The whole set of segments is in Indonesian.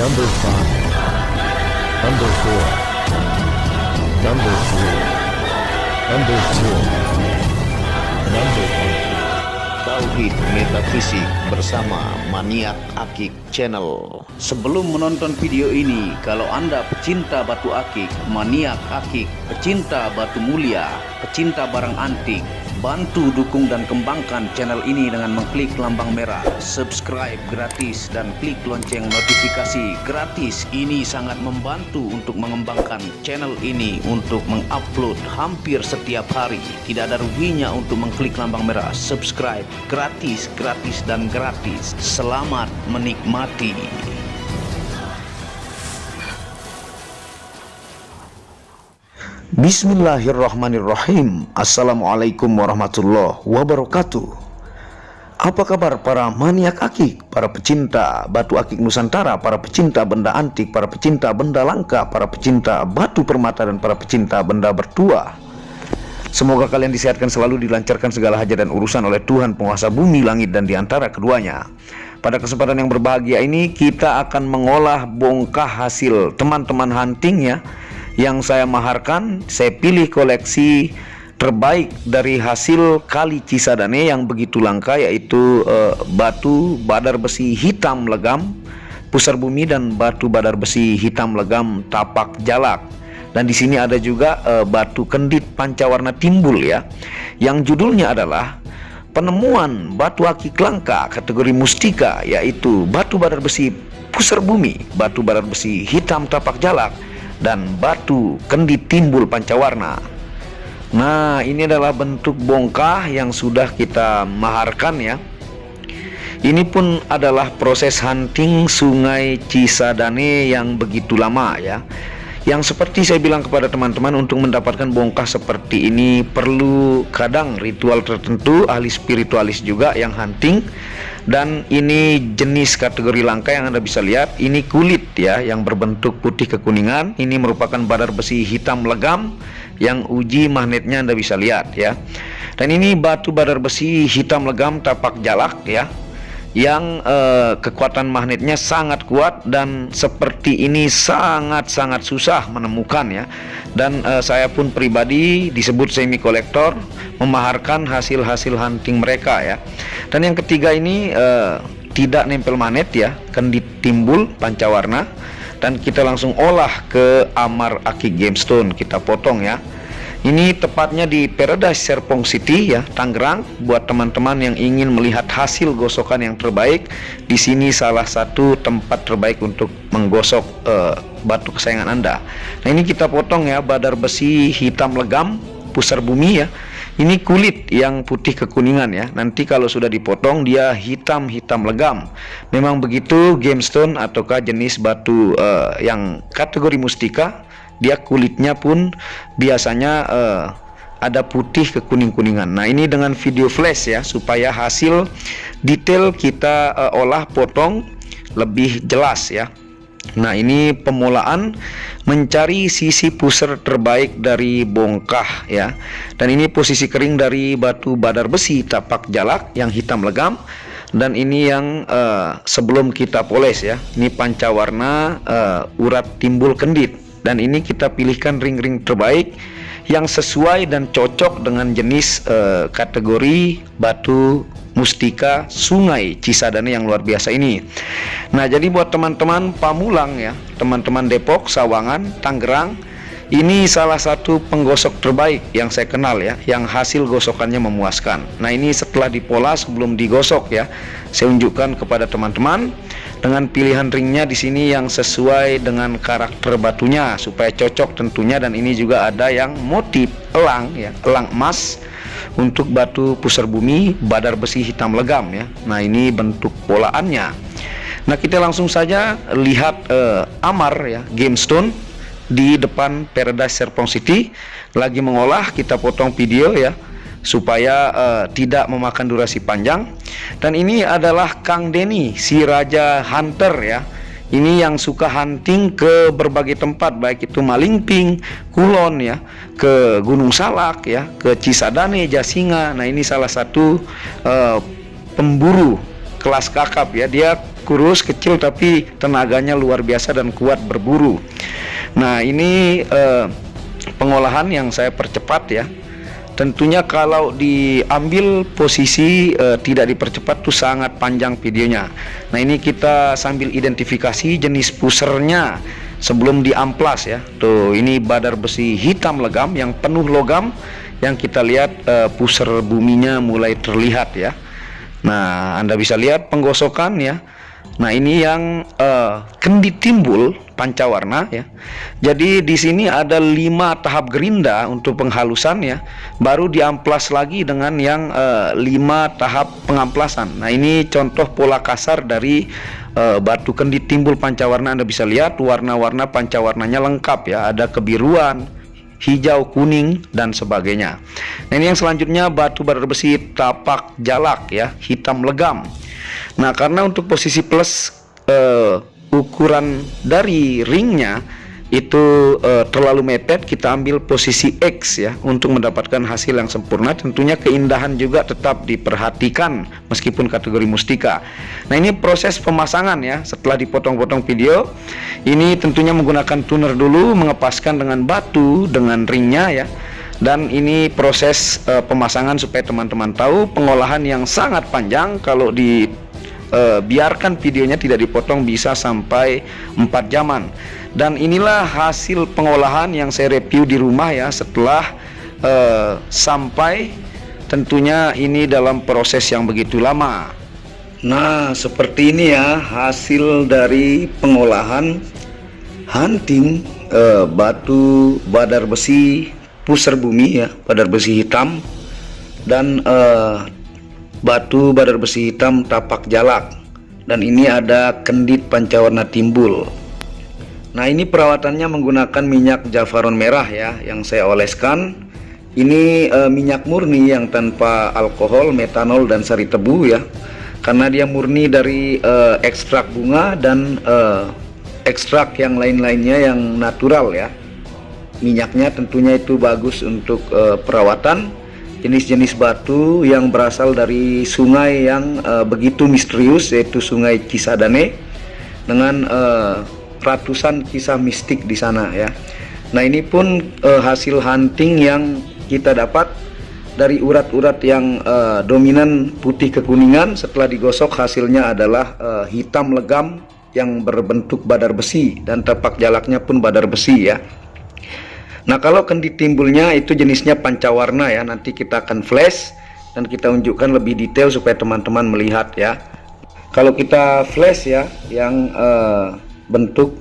Number 5, Number 4, Number 3, Number 2, Number 1. Tauhid Metafisik bersama Maniak Akik Channel. Sebelum menonton video ini, kalau Anda pecinta batu akik, maniak akik, pecinta batu mulia, pecinta barang antik, bantu dukung dan kembangkan channel ini dengan mengklik lambang merah, subscribe gratis dan klik lonceng notifikasi gratis. Ini sangat membantu untuk mengembangkan channel ini untuk mengupload hampir setiap hari. Tidak ada ruginya untuk mengklik lambang merah, subscribe gratis, gratis dan gratis. Selamat menikmati. Bismillahirrahmanirrahim. Assalamualaikum warahmatullahi wabarakatuh. Apa kabar para maniak akik, para pecinta batu akik Nusantara, para pecinta benda antik, para pecinta benda langka, para pecinta batu permata, dan para pecinta benda bertuah? Semoga kalian disehatkan selalu, dilancarkan segala hajat dan urusan oleh Tuhan penguasa bumi, langit, dan diantara keduanya. Pada kesempatan yang berbahagia ini, kita akan mengolah bongkah hasil teman-teman hunting ya, yang saya maharkan. Saya pilih koleksi terbaik dari hasil Kali Cisadane yang begitu langka, yaitu batu badar besi hitam legam pusar bumi dan batu badar besi hitam legam tapak jalak. Dan di sini ada juga batu kendit pancawarna timbul ya, yang judulnya adalah penemuan batu akik langka kategori mustika, yaitu batu badar besi pusar bumi, batu badar besi hitam tapak jalak, dan batu kendit timbul pancawarna. Nah, ini adalah bentuk bongkah yang sudah kita maharkan ya. Ini pun adalah proses hunting Sungai Cisadane yang begitu lama ya, yang seperti saya bilang kepada teman-teman, untuk mendapatkan bongkah seperti ini perlu kadang ritual tertentu, ahli spiritualis juga yang hunting. Dan ini jenis kategori langka yang Anda bisa lihat. Ini kulit ya, yang berbentuk putih kekuningan. Ini merupakan badar besi hitam legam yang uji magnetnya Anda bisa lihat ya. Dan ini batu badar besi hitam legam tapak jalak ya, yang kekuatan magnetnya sangat kuat, dan seperti ini sangat-sangat susah menemukan ya. Dan saya pun pribadi disebut semi kolektor, memaharkan hasil-hasil hunting mereka ya. Dan yang ketiga ini tidak nempel magnet ya, kendit timbul pancawarna, dan kita langsung olah ke Amar Akik Gemstone, kita potong ya. Ini tepatnya di Paradise Serpong City ya, Tangerang. Buat teman-teman yang ingin melihat hasil gosokan yang terbaik, di sini salah satu tempat terbaik untuk menggosok batu kesayangan Anda. Nah, ini kita potong ya, badar besi hitam legam pusar bumi ya. Ini kulit yang putih kekuningan ya. Nanti kalau sudah dipotong dia hitam-hitam legam. Memang begitu gemstone ataukah jenis batu yang kategori mustika. Dia kulitnya pun biasanya ada putih kekuning-kuningan. Nah, ini dengan video flash ya, supaya hasil detail kita olah potong lebih jelas ya. Nah, ini pemulaan mencari sisi pusar terbaik dari bongkah ya. Dan ini posisi kering dari batu badar besi tapak jalak yang hitam legam. Dan ini yang sebelum kita poles ya. Ini pancawarna urat timbul kendit. Dan ini kita pilihkan ring-ring terbaik yang sesuai dan cocok dengan jenis kategori batu mustika Sungai Cisadane yang luar biasa ini. Nah, jadi buat teman-teman Pamulang ya, teman-teman Depok, Sawangan, Tangerang, ini salah satu penggosok terbaik yang saya kenal ya, yang hasil gosokannya memuaskan. Nah, ini setelah dipola sebelum digosok ya, saya unjukkan kepada teman-teman dengan pilihan ringnya di sini yang sesuai dengan karakter batunya supaya cocok tentunya. Dan ini juga ada yang motif elang ya, elang emas untuk batu pusar bumi badar besi hitam legam ya. Nah, ini bentuk polaannya. Nah, kita langsung saja lihat Amar ya Gemstone di depan Paradise Serpong City lagi mengolah. Kita potong video ya supaya tidak memakan durasi panjang. Dan ini adalah Kang Denny, si Raja Hunter ya. Ini yang suka hunting ke berbagai tempat, baik itu Malingping, Kulon ya, ke Gunung Salak ya, ke Cisadane, Jasinga. Nah, ini salah satu pemburu kelas kakap ya. Dia kurus, kecil, tapi tenaganya luar biasa dan kuat berburu. Nah, ini pengolahan yang saya percepat ya. Tentunya kalau diambil posisi tidak dipercepat tuh sangat panjang videonya. Nah, ini kita sambil identifikasi jenis pusernya sebelum diamplas ya. Tuh, ini badar besi hitam legam yang penuh logam, yang kita lihat puser buminya mulai terlihat ya. Nah, Anda bisa lihat penggosokan ya. Nah, ini yang kendi timbul pancawarna ya. Jadi di sini ada 5 tahap gerinda untuk penghalusan ya. Baru diamplas lagi dengan yang 5 tahap pengamplasan. Nah, ini contoh pola kasar dari batu kendi timbul pancawarna. Anda bisa lihat warna-warna pancawarnanya lengkap ya. Ada kebiruan, hijau, kuning, dan sebagainya. Nah, ini yang selanjutnya batu badar besi tapak jalak ya, hitam legam. Nah, karena untuk posisi plus ukuran dari ringnya itu terlalu mepet, kita ambil posisi X ya untuk mendapatkan hasil yang sempurna. Tentunya keindahan juga tetap diperhatikan meskipun kategori mustika. Nah, ini proses pemasangan ya. Setelah dipotong-potong video, ini tentunya menggunakan tuner dulu, mengepaskan dengan batu dengan ringnya ya. Dan ini proses pemasangan supaya teman-teman tahu pengolahan yang sangat panjang. Kalau biarkan videonya tidak dipotong bisa sampai 4 jaman. Dan inilah hasil pengolahan yang saya review di rumah ya, setelah sampai tentunya ini dalam proses yang begitu lama. Nah, seperti ini ya hasil dari pengolahan hunting batu badar besi puser bumi ya, badar besi hitam, dan batu badar besi hitam tapak jalak. Dan ini ada kendit pancawarna timbul. Nah, ini perawatannya menggunakan minyak jafaron merah ya, yang saya oleskan. Ini minyak murni yang tanpa alkohol, metanol, dan sari tebu ya, karena dia murni dari ekstrak bunga dan ekstrak yang lain-lainnya yang natural ya. Minyaknya tentunya itu bagus untuk perawatan. Jenis-jenis batu yang berasal dari sungai yang begitu misterius, yaitu Sungai Cisadane, dengan ratusan kisah mistik di sana ya. Nah, ini pun hasil hunting yang kita dapat dari urat-urat yang dominan putih kekuningan. Setelah digosok hasilnya adalah hitam legam yang berbentuk badar besi, dan tapak jalaknya pun badar besi ya. Nah, kalau kendi timbulnya itu jenisnya pancawarna ya. Nanti kita akan flash dan kita unjukkan lebih detail supaya teman-teman melihat ya. Kalau kita flash ya, yang bentuk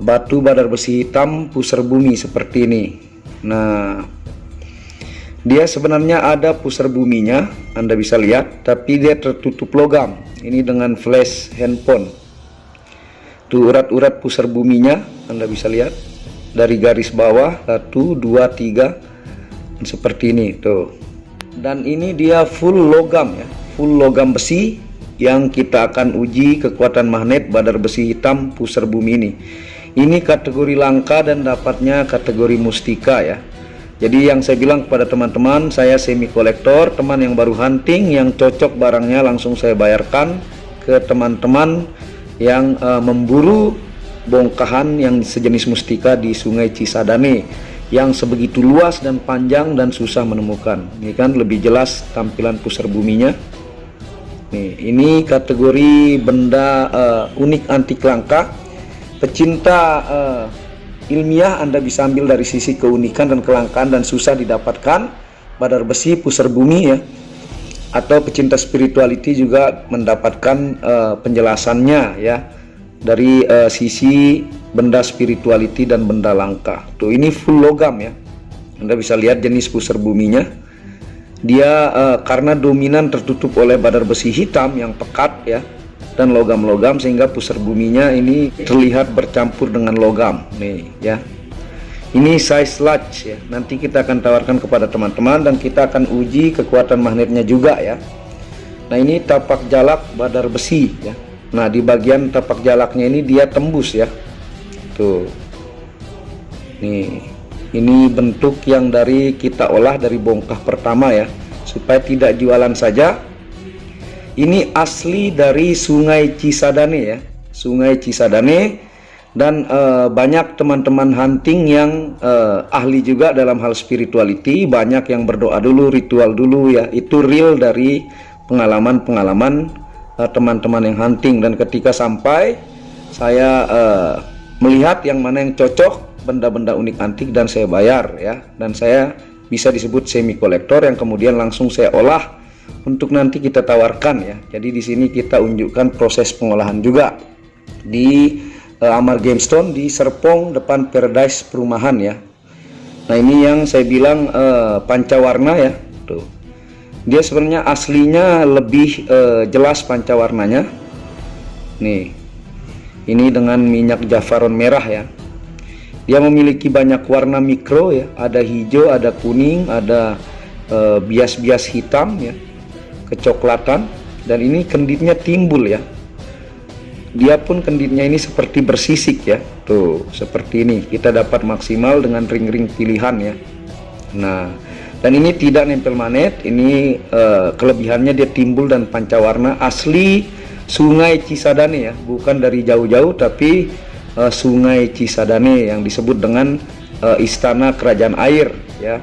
batu badar besi hitam puser bumi seperti ini. Nah, dia sebenarnya ada puser buminya, Anda bisa lihat, tapi dia tertutup logam. Ini dengan flash handphone. Tuh urat-urat puser buminya, Anda bisa lihat. Dari garis bawah 1, 2, 3 seperti ini tuh. Dan ini dia full logam ya, full logam besi yang kita akan uji kekuatan magnet badar besi hitam puser bumi ini. Ini kategori langka dan dapatnya kategori mustika ya. Jadi yang saya bilang kepada teman-teman, saya semi kolektor, teman yang baru hunting, yang cocok barangnya langsung saya bayarkan ke teman-teman yang memburu bongkahan yang sejenis mustika di Sungai Cisadane yang sebegitu luas dan panjang dan susah menemukan. Ini kan lebih jelas tampilan puser buminya. Nih, ini kategori benda unik antik langka. Pecinta ilmiah Anda bisa ambil dari sisi keunikan dan kelangkaan dan susah didapatkan badar besi puser bumi ya. Atau pecinta spirituality juga mendapatkan penjelasannya ya, dari sisi benda spirituality dan benda langka. Tuh, ini full logam ya. Anda bisa lihat jenis puser buminya. Dia karena dominan tertutup oleh badar besi hitam yang pekat ya, dan logam-logam, sehingga puser buminya ini terlihat bercampur dengan logam nih ya. Ini size large ya. Nanti kita akan tawarkan kepada teman-teman dan kita akan uji kekuatan magnetnya juga ya. Nah, ini tapak jalak badar besi ya. Nah, di bagian tapak jalaknya ini dia tembus ya. Tuh. Nih, ini bentuk yang dari kita olah dari bongkah pertama ya, supaya tidak jualan saja. ini asli dari Sungai Cisadane ya, Sungai Cisadane. Dan banyak teman-teman hunting yang ahli juga dalam hal spirituality, banyak yang berdoa dulu, ritual dulu ya. Itu real dari pengalaman-pengalaman teman-teman yang hunting. Dan ketika sampai, saya melihat yang mana yang cocok, benda-benda unik antik, dan saya bayar ya. Dan saya bisa disebut semi kolektor yang kemudian langsung saya olah untuk nanti kita tawarkan ya. Jadi di sini kita unjukkan proses pengolahan juga di Amar Gemstone di Serpong depan Paradise Perumahan ya. Nah ini yang saya bilang pancawarna ya, tuh dia sebenarnya aslinya lebih jelas pancawarnanya nih. Ini dengan minyak jafaron merah ya. Dia memiliki banyak warna mikro ya, ada hijau, ada kuning, ada bias-bias hitam ya, kecoklatan. Dan ini kenditnya timbul ya. Dia pun kenditnya ini seperti bersisik ya, tuh seperti ini. Kita dapat maksimal dengan ring-ring pilihan ya. Nah, dan ini tidak nempel magnet. Ini kelebihannya dia timbul dan pancawarna, asli Sungai Cisadane ya, bukan dari jauh-jauh, tapi Sungai Cisadane yang disebut dengan istana kerajaan air ya.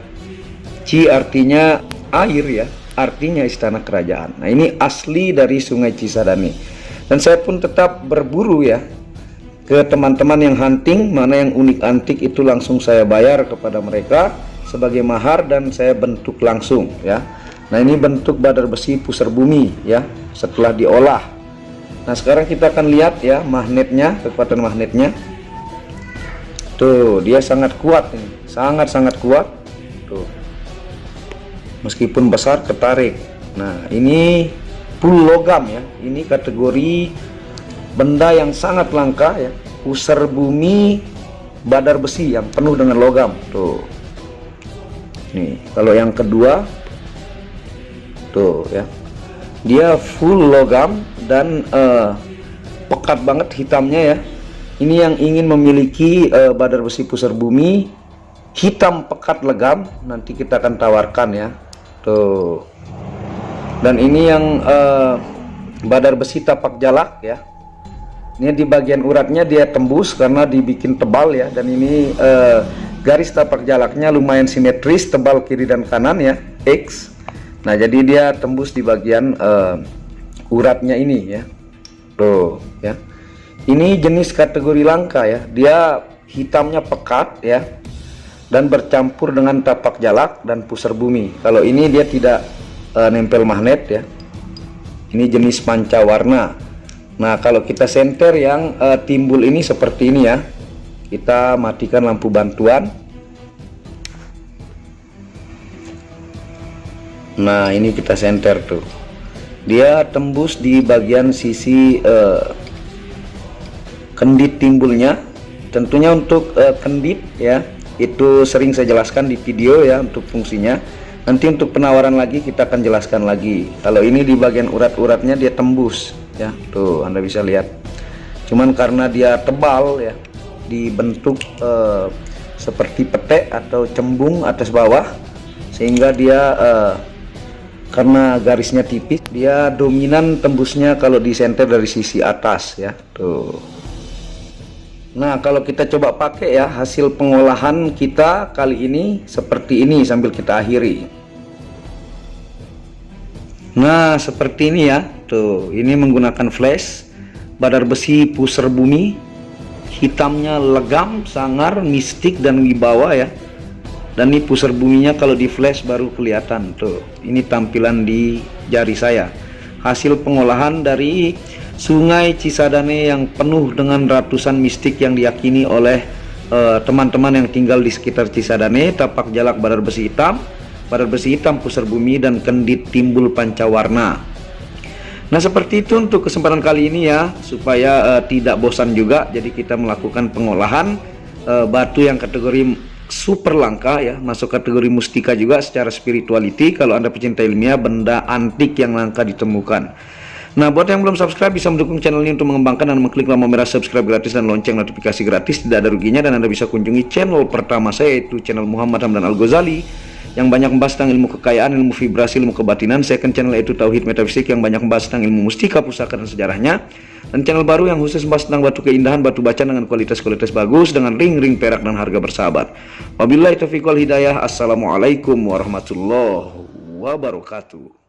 Ci artinya air ya, artinya istana kerajaan. Nah ini asli dari Sungai Cisadane. Dan saya pun tetap berburu ya ke teman-teman yang hunting, mana yang unik antik itu langsung saya bayar kepada mereka sebagai mahar dan saya bentuk langsung ya. Nah ini bentuk badar besi pusar bumi ya, setelah diolah. Nah sekarang kita akan lihat ya magnetnya, kekuatan magnetnya. Tuh dia sangat kuat ini, sangat-sangat kuat. Tuh meskipun besar ketarik. Nah ini full logam ya, ini kategori benda yang sangat langka ya, pusar bumi badar besi yang penuh dengan logam. Tuh nih kalau yang kedua tuh ya, dia full logam dan pekat banget hitamnya ya. Ini yang ingin memiliki badar besi pusar bumi hitam pekat legam, nanti kita akan tawarkan ya. Tuh. Dan ini yang badar besi tapak jalak ya. Ini di bagian uratnya dia tembus karena dibikin tebal ya. Dan ini garis tapak jalaknya lumayan simetris, tebal kiri dan kanan ya, X. Nah jadi dia tembus di bagian uratnya ini ya. Tuh ya. Ini jenis kategori langka ya. Dia hitamnya pekat ya, dan bercampur dengan tapak jalak dan pusar bumi. Kalau ini dia tidak nempel magnet ya. Ini jenis pancawarna. Nah kalau kita senter yang timbul ini seperti ini ya, kita matikan lampu bantuan. Nah ini kita senter tuh, dia tembus di bagian sisi kendit timbulnya. Tentunya untuk kendit ya, itu sering saya jelaskan di video ya untuk fungsinya. Nanti untuk penawaran lagi kita akan jelaskan lagi. Kalau ini di bagian urat-uratnya dia tembus ya, tuh Anda bisa lihat. Cuman karena dia tebal ya, dibentuk seperti petek atau cembung atas bawah, sehingga dia karena garisnya tipis, dia dominan tembusnya kalau disenter dari sisi atas ya, tuh. Nah kalau kita coba pakai ya, hasil pengolahan kita kali ini seperti ini sambil kita akhiri. Nah seperti ini ya, tuh ini menggunakan flash badar besi pusar bumi, hitamnya legam, sangar, mistik dan wibawa ya. Dan ini pusar buminya kalau di flash baru kelihatan tuh. Ini tampilan di jari saya, hasil pengolahan dari Sungai Cisadane yang penuh dengan ratusan mistik yang diyakini oleh teman-teman yang tinggal di sekitar Cisadane. Tapak jalak badar besi hitam pusar bumi dan kendit timbul pancawarna. Nah seperti itu untuk kesempatan kali ini ya, supaya tidak bosan juga. Jadi kita melakukan pengolahan batu yang kategori super langka ya, masuk kategori mustika juga secara spirituality. Kalau Anda pecinta ilmiah, benda antik yang langka ditemukan. Nah buat yang belum subscribe bisa mendukung channel ini untuk mengembangkan dan mengklik tombol merah subscribe gratis dan lonceng notifikasi gratis, tidak ada ruginya. Dan Anda bisa kunjungi channel pertama saya, yaitu channel Muhammad Hamdan Al Ghazali, yang banyak membahas tentang ilmu kekayaan, ilmu vibrasi, ilmu kebatinan. Second channel yaitu Tauhid Metafisik yang banyak membahas tentang ilmu mustika, pusaka, dan sejarahnya. Dan channel baru yang khusus membahas tentang batu keindahan, batu bacaan dengan kualitas-kualitas bagus, dengan ring-ring perak dan harga bersahabat. Wabillahi taufiq wal hidayah. Assalamualaikum warahmatullahi wabarakatuh.